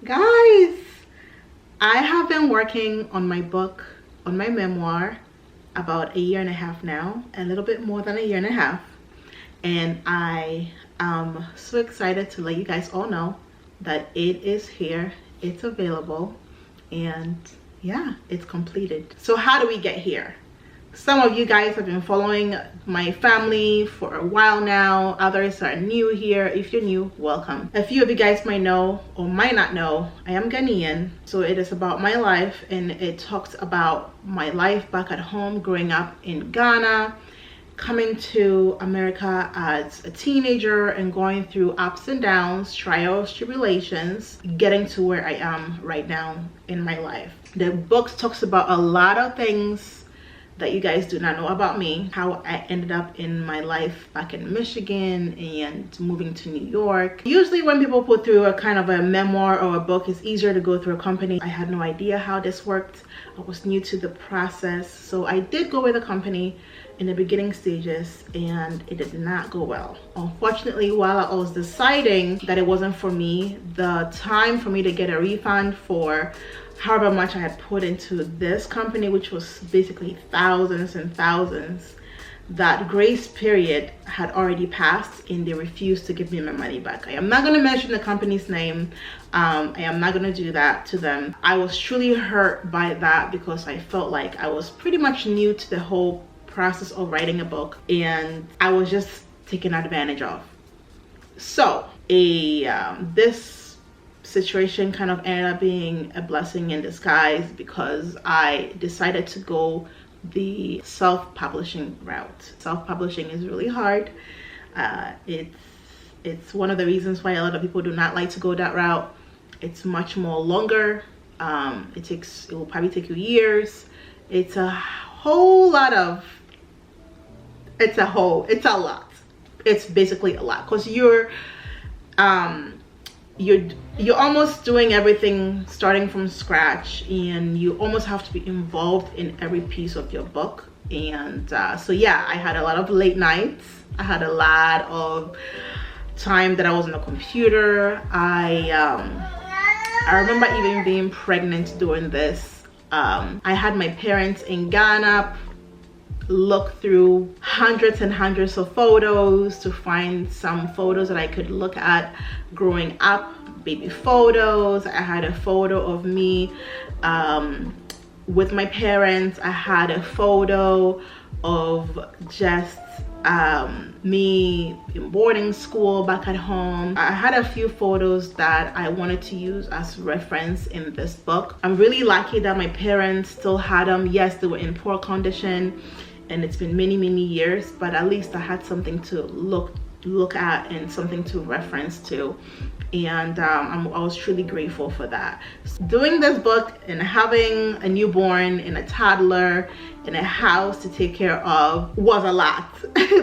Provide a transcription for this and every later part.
Guys, I have been working on my book, on my memoir, about 1.5 years now, a little bit more than 1.5 years. And I am so excited to let you guys all know that it is here, it's available, and yeah, it's completed. So how do we get here? Some of you guys have been following my family for a while now. Others are new here. If you're new, welcome. A few of you guys might know or might not know, I am Ghanaian. So it is about my life, and it talks about my life back at home, growing up in Ghana, coming to America as a teenager and going through ups and downs, trials, tribulations, getting to where I am right now in my life. The book talks about a lot of things that you guys do not know about me, how I ended up in my life back in Michigan and moving to New York. Usually when people put through a kind of a memoir or a book, it's easier to go through a company. I had no idea how this worked. I was new to the process. So I did go with a company in the beginning stages, and it did not go well. Unfortunately, while I was deciding that it wasn't for me, the time for me to get a refund for however much I had put into this company, which was basically thousands and thousands, that grace period had already passed and they refused to give me my money back. I am not going to mention the company's name. I am not going to do that to them. I was truly hurt by that because I felt like I was pretty much new to the whole process of writing a book and I was just taken advantage of. So this situation kind of ended up being a blessing in disguise because I decided to go the self-publishing route. Self-publishing is really hard. It's one of the reasons why a lot of people do not like to go that route. It's much more longer. It will probably take you years. It's a whole lot of, it's a lot. It's basically a lot because you're almost doing everything starting from scratch, and you almost have to be involved in every piece of your book. And so yeah, I had a lot of late nights. I had a lot of time that I was on the computer. I remember even being pregnant doing this. I had my parents in Ghana look through hundreds and hundreds of photos to find some photos that I could look at growing up, baby photos. I had a photo of me with my parents. I had a photo of just me in boarding school back at home. I had a few photos that I wanted to use as reference in this book. I'm really lucky that my parents still had them. Yes, they were in poor condition and it's been many years, but at least I had something to look at and something to reference to, and I was truly grateful for that. Doing this book and having a newborn and a toddler and a house to take care of was a lot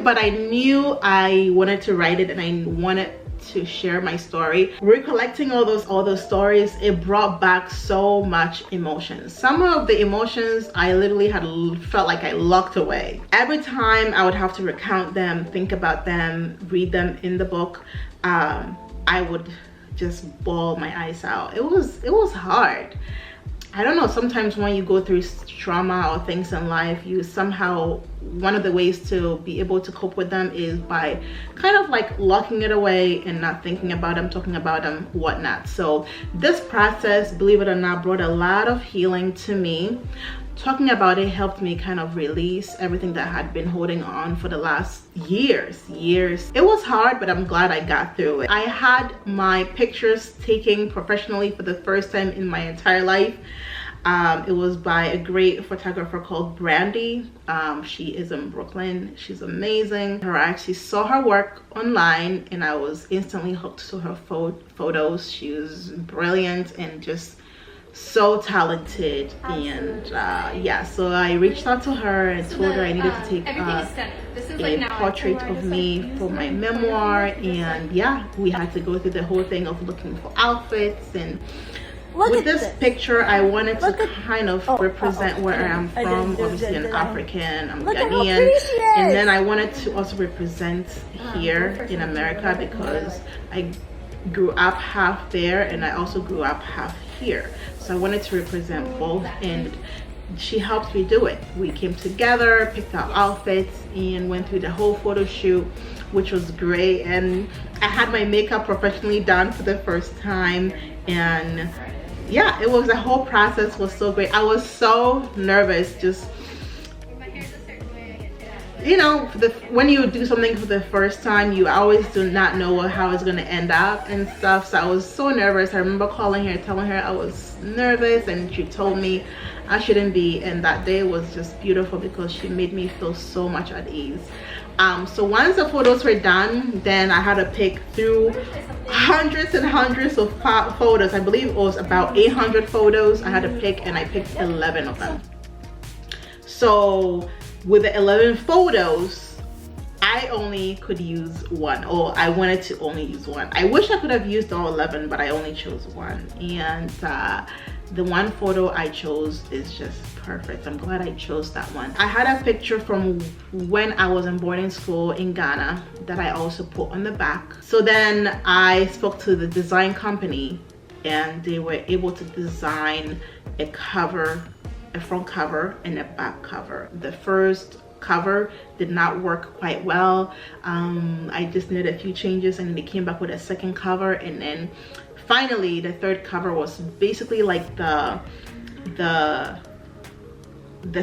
but I knew I wanted to write it and I wanted to share my story. Recollecting all those stories, it brought back so much emotion. Some of the emotions I literally had felt like I locked away. Every time I would have to recount them, think about them, read them in the book, I would just bawl my eyes out. It was hard. I don't know, sometimes when you go through trauma or things in life, you somehow, one of the ways to be able to cope with them is by kind of like locking it away and not thinking about them, talking about them, whatnot. So this process, believe it or not, brought a lot of healing to me. Talking about it helped me kind of release everything that I had been holding on for the last years. It was hard, but I'm glad I got through it. I had my pictures taken professionally for the first time in my entire life. It was by a great photographer called Brandy. She is in Brooklyn. She's amazing. I actually saw her work online and I was instantly hooked to her photos. She was brilliant and just so talented. And yeah, so I reached out to her and told her I needed to take a portrait of me for my memoir. And yeah, we had to go through the whole thing of looking for outfits. And with this picture, I wanted to kind of represent where I am from. Obviously an African, I'm Ghanaian, and then I wanted to also represent here in America because grew up half there, and I also grew up half here. So I wanted to represent both, and she helped me do it. We came together, picked out outfits, and went through the whole photo shoot, which was great. And I had my makeup professionally done for the first time, and yeah, it was, the whole process was so great. I was so nervous, just, you know, when you do something for the first time, you always do not know how it's going to end up and stuff. So I was so nervous. I remember calling her, telling her I was nervous, and she told me I shouldn't be. And that day was just beautiful because she made me feel so much at ease. So once the photos were done, then I had to pick through hundreds and hundreds of photos. I believe it was about 800 photos I had to pick, and I picked 11 of them. So with the 11 photos, I only could use one, or I wanted to only use one. I wish I could have used all 11, but I only chose one. And the one photo I chose is just perfect. I'm glad I chose that one. I had a picture from when I was in boarding school in Ghana that I also put on the back. So then I spoke to the design company, and they were able to design a cover, a front cover and a back cover. The first cover did not work quite well. I just needed a few changes, and they came back with a second cover, and then finally the third cover was basically like the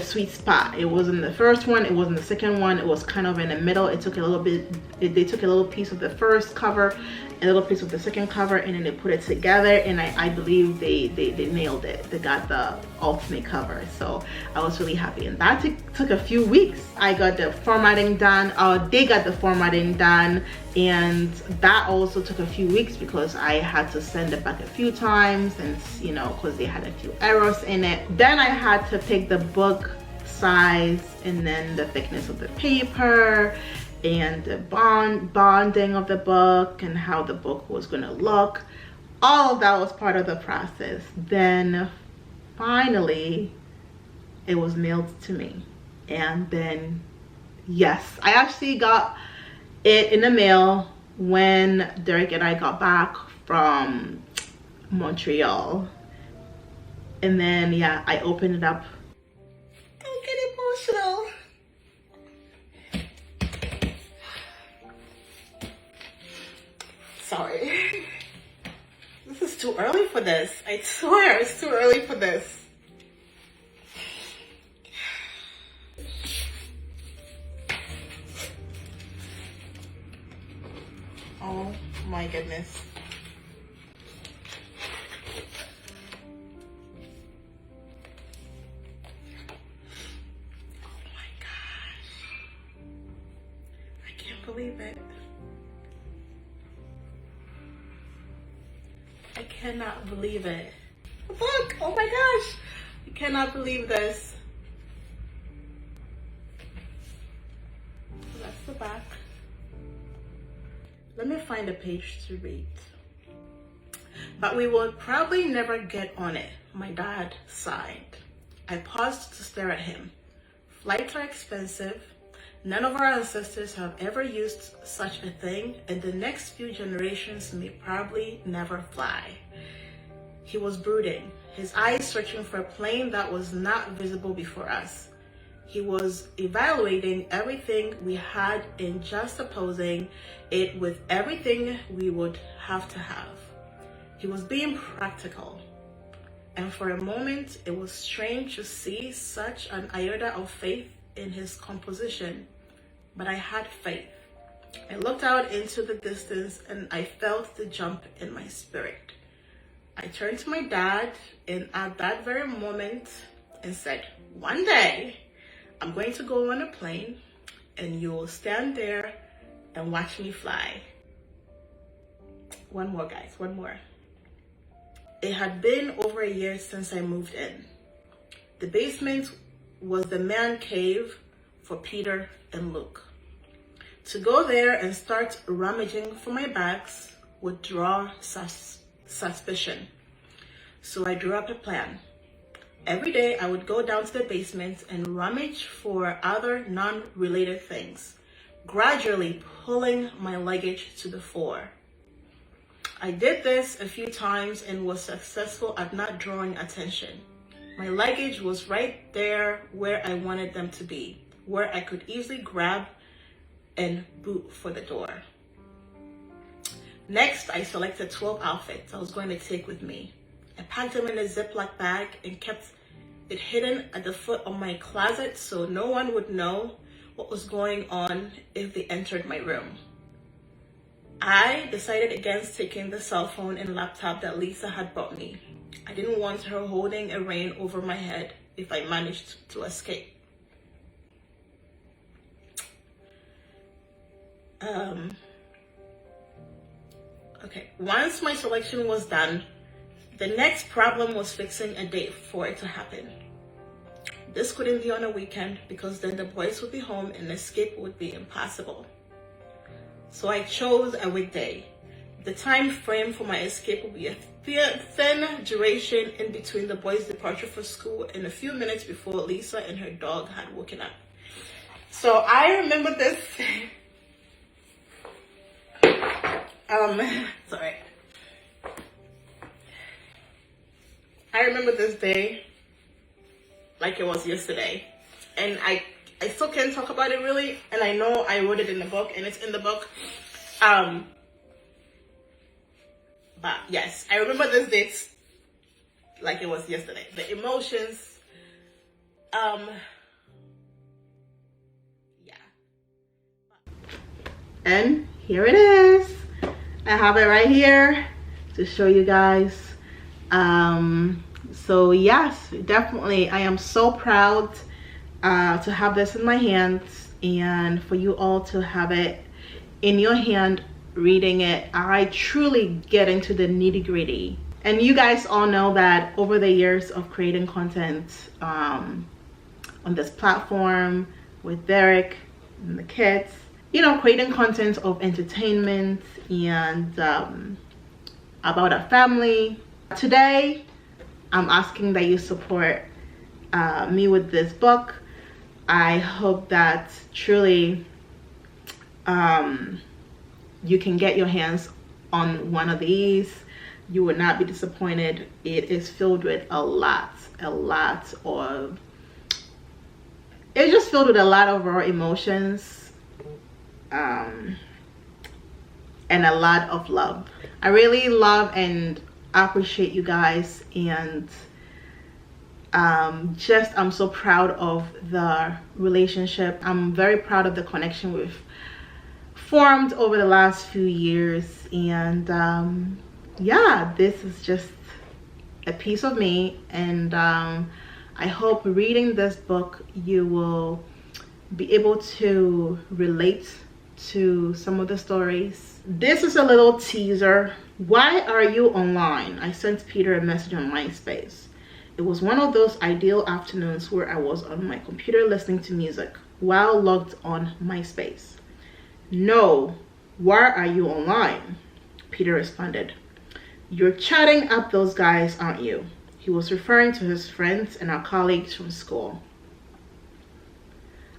sweet spot. It wasn't the first one, it wasn't the second one, it was kind of in the middle. It took a little bit, they took a little piece of the first cover, a little piece of the second cover, and then they put it together, and I believe they nailed it. They got the ultimate cover. So I was really happy, and that took a few weeks. I got the formatting done, they got the formatting done, and that also took a few weeks because I had to send it back a few times, and you know, because they had a few errors in it. Then I had to pick the book size, and then the thickness of the paper, and the bonding of the book, and how the book was going to look. All of that was part of the process. Then finally it was mailed to me, and then yes, I actually got it in the mail when Derek and I got back from Montreal. And then yeah, I opened it up. Don't get emotional. Sorry. This is too early for this. I swear it's too early for this. Oh my goodness. Oh my gosh. I can't believe it. I cannot believe it. Look, oh my gosh. I cannot believe this. That's the back. Let me find a page to read. But we will probably never get on it, my dad sighed. I paused to stare at him. Flights are expensive. None of our ancestors have ever used such a thing, and the next few generations may probably never fly. He was brooding, his eyes searching for a plane that was not visible before us. He was evaluating everything we had and juxtaposing it with everything we would have to have. He was being practical. And for a moment, it was strange to see such an iota of faith in his composition. But I had faith. I looked out into the distance, and I felt the jump in my spirit. I turned to my dad, and at that very moment, and said, one day, I'm going to go on a plane, and you will stand there and watch me fly. One more, guys, one more. It had been over a year since I moved in. The basement was the man cave for Peter and Luke. To go there and start rummaging for my bags would draw suspicion. So I drew up a plan. Every day I would go down to the basement and rummage for other non-related things, gradually pulling my luggage to the fore. I did this a few times and was successful at not drawing attention. My luggage was right there where I wanted them to be, where I could easily grab and boot for the door. Next, I selected 12 outfits I was going to take with me. I packed them in a Ziploc bag and kept it hidden at the foot of my closet so no one would know what was going on if they entered my room. I decided against taking the cell phone and laptop that Lisa had bought me. I didn't want her holding a rein over my head if I managed to escape. Okay, once my selection was done, the next problem was fixing a date for it to happen. This couldn't be on a weekend because then the boys would be home and escape would be impossible. So I chose a weekday. The time frame for my escape would be a thin duration in between the boys' departure for school and a few minutes before Lisa and her dog had woken up. So I remember this. Sorry. I remember this day like it was yesterday. And I still can't talk about it really. And I know I wrote it in the book and it's in the book. But yes, I remember this date like it was yesterday. The emotions, yeah. And here it is. I have it right here to show you guys. So yes, definitely I am so proud to have this in my hands and for you all to have it in your hand reading it. I truly get into the nitty-gritty, and you guys all know that over the years of creating content on this platform with Derek and the kids, you know, creating content of entertainment and about our family. Today I'm asking that you support me with this book. I hope that truly you can get your hands on one of these. You will not be disappointed. It is filled with a lot of, it's just filled with a lot of raw emotions and a lot of love. I really love and appreciate you guys, and I'm so proud of the relationship. I'm very proud of the connection we've formed over the last few years, and yeah, this is just a piece of me, and I hope reading this book you will be able to relate to some of the stories. This is a little teaser. Why are you online? I sent Peter a message on MySpace. It was one of those ideal afternoons where I was on my computer listening to music while logged on MySpace. No, why are you online? Peter responded. You're chatting up those guys, aren't you? He was referring to his friends and our colleagues from school.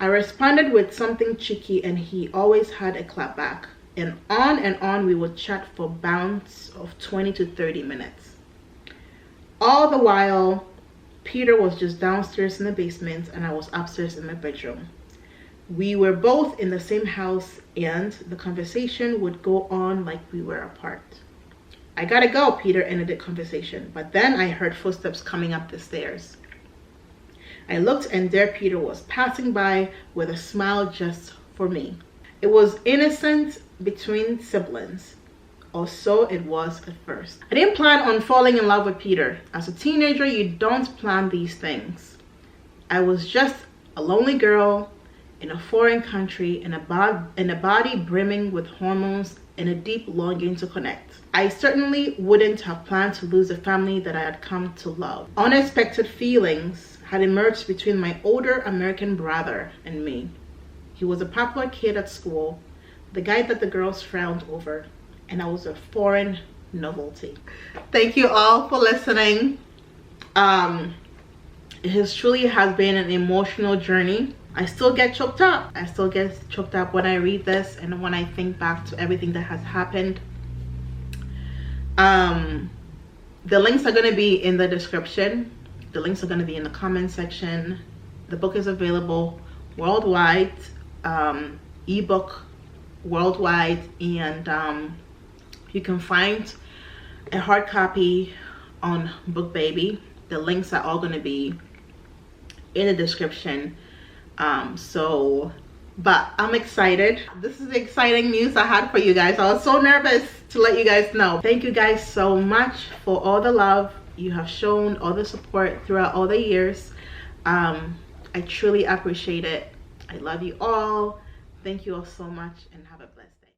I responded with something cheeky and he always had a clap back. And on we would chat for bounds of 20 to 30 minutes. All the while, Peter was just downstairs in the basement and I was upstairs in my bedroom. We were both in the same house and the conversation would go on like we were apart. I gotta go, Peter ended the conversation, but then I heard footsteps coming up the stairs. I looked and there Peter was passing by with a smile just for me. It was innocent between siblings, or so it was at first. I didn't plan on falling in love with Peter. As a teenager, you don't plan these things. I was just a lonely girl in a foreign country in a body brimming with hormones and a deep longing to connect. I certainly wouldn't have planned to lose the family that I had come to love. Unexpected feelings had emerged between my older American brother and me. He was a popular kid at school, the guy that the girls frowned over, and I was a foreign novelty. Thank you all for listening. It truly has been an emotional journey. I still get choked up. I still get choked up when I read this and when I think back to everything that has happened. The links are going to be in the description. The links are going to be in the comment section. The book is available worldwide, ebook worldwide, and you can find a hard copy on BookBaby. The links are all going to be in the description. But I'm excited. This is exciting news I had for you guys. I was so nervous to let you guys know. Thank you guys so much for all the love you have shown, all the support throughout all the years. I truly appreciate it. I love you all. Thank you all so much, and have a